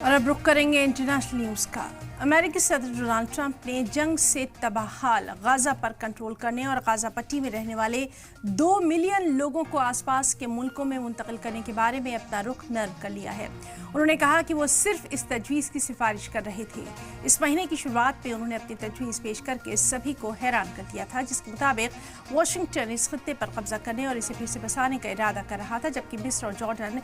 और अब रुख करेंगे इंटरनेशनल न्यूज़ का। अमेरिकी सदर डोनाल्ड ट्रंप ने जंग से तबाहाल गाजा पर कंट्रोल करने और गाजा पट्टी में रहने वाले 2 मिलियन लोगों को आसपास के मुल्कों में मुंतकिल करने के बारे में अपना रुख नर्म कर लिया है। उन्होंने कहा कि वो सिर्फ इस तजवीज़ की सिफारिश कर रहे थे। इस महीने की शुरुआत में उन्होंने अपनी तजवीज़ पेश करके सभी को हैरान कर दिया था, जिसके मुताबिक वाशिंगटन इस खत्ते पर कब्जा करने और इसे फिर से बसाने का इरादा कर रहा था, जबकि मिस्र और जॉर्डन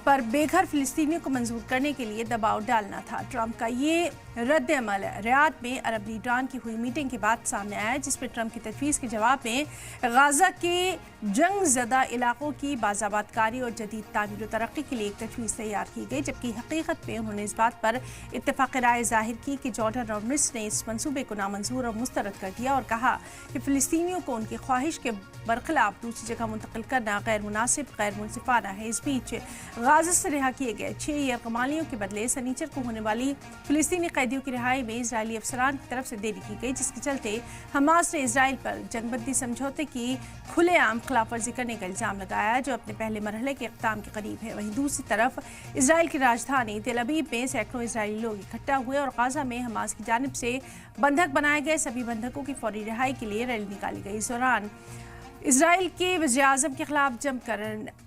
पर बेघर फिलिस्तीनियों को मंजूर करने के लिए दबाव डालना था। ट्रंप का ये रद्द अमल रियाद में अरब लीडरान की हुई मीटिंग के बाद सामने आया, जिसमें ट्रंप की तजवीज़ के जवाब में गाजा के जंग ज़दा इलाकों की बाज़ाबातकारी और जदीद तामीर और तरक्की के लिए एक तजवीज़ तैयार की गई, जबकि हकीकत में उन्होंने इस बात पर इत्तेफाक राय जाहिर की कि जॉर्डन और मिस्र ने इस मंसूबे को नामंजूर और मुस्तरद कर दिया और कहा कि फिलिस्तीनियों को उनकी ख्वाहिश के बरखिलाफ दूसरी जगह मुंतकिल करना गैर मुनासिब, गैर मुनसिफाना है। इस बीच गाजा से रिहा किए गए 6 यरगमालियों के बदले सनीचर को होने वाली फिलिस्तीनी कैदियों की रिहाई में इजरायली अफसरान की तरफ से देरी की गई, जिसके चलते हमास ने इजराइल पर जंगबंदी समझौते की खुलेआम खिलाफ वर्जी करने का इल्जाम लगाया, जो अपने पहले मरहले के इख्ताम के करीब है। वहीं दूसरी तरफ इजराइल की राजधानी तेल अवीव में सैकड़ों इजरायली लोग इकट्ठा हुए और गाजा में हमास की जानिब से बंधक बनाए गए सभी बंधकों की फौरी रिहाई के लिए रैली निकाली गई। इस दौरान इजराइल के वज़ीर-ए-आज़म के खिलाफ जमकर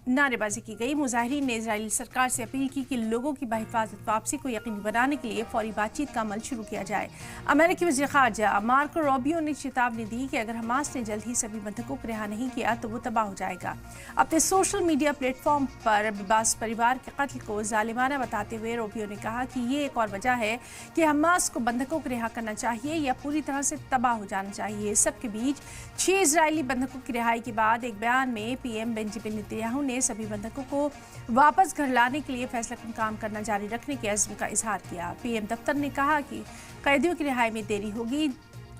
नारेबाजी की गई। मुजाहिरीन ने इजरायली सरकार से अपील की कि लोगों की बहिफाजत वापसी को यकीनी बनाने के लिए फौरी बातचीत का अमल शुरू किया जाए। अमेरिकी वज़ीर ख़ारजा मार्को रूबियो ने चेतावनी दी कि अगर हमास ने जल्द ही सभी बंधकों को रिहा नहीं किया तो वो तबाह हो जाएगा। अपने सोशल मीडिया प्लेटफॉर्म पर अब्बास परिवार के कत्ल को जालिमाना बताते हुए रूबियो ने कहा कि ये एक और वजह है कि हमास को बंधकों को रिहा करना चाहिए या पूरी तरह से तबाह हो जाना चाहिए। सबके बीच 6 इजरायली बंधकों की रिहाई के बाद एक बयान में पीएम बेंजामिन नेतन्याहू ने सभी बंधकों को वापस घर लाने के लिए फैसलाकुन काम करना जारी रखने के अज़्म का इजहार किया। पीएम दफ्तर ने कहा कि कैदियों की रिहाई में देरी होगी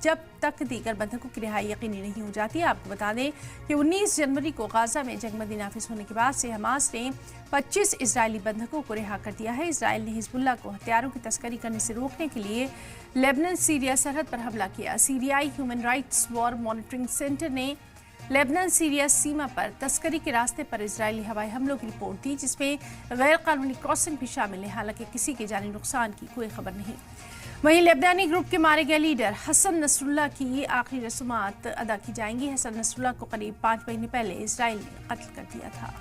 जब तक दीगर बंधकों की रिहाई यकीनी नहीं हो जाती। आपको बता दें कि 19 जनवरी को गाजा में जंगबंदी नाफिज होने के बाद से हमास ने 25 इजरायली बंधकों को रिहा कर दिया है। इजराइल ने हिजबुल्लाह को हथियारों की तस्करी करने से रोकने के लिए लेबनान सीरिया सरहद पर हमला किया। सीरियाई human rights war monitoring centre ने लेबनान सीरिया सीमा पर तस्करी के रास्ते पर इजरायली हवाई हमलों की रिपोर्ट दी, जिसमें गैर कानूनी क्रॉसिंग भी शामिल है। हालांकि किसी के जानी नुकसान की कोई खबर नहीं। वहीं लेबनानी ग्रुप के मारे गए लीडर हसन नसरुल्लाह की आखिरी रस्मात अदा की जाएंगी। हसन नसरुल्लाह को करीब 5 महीने पहले इजराइल ने कत्ल कर दिया था।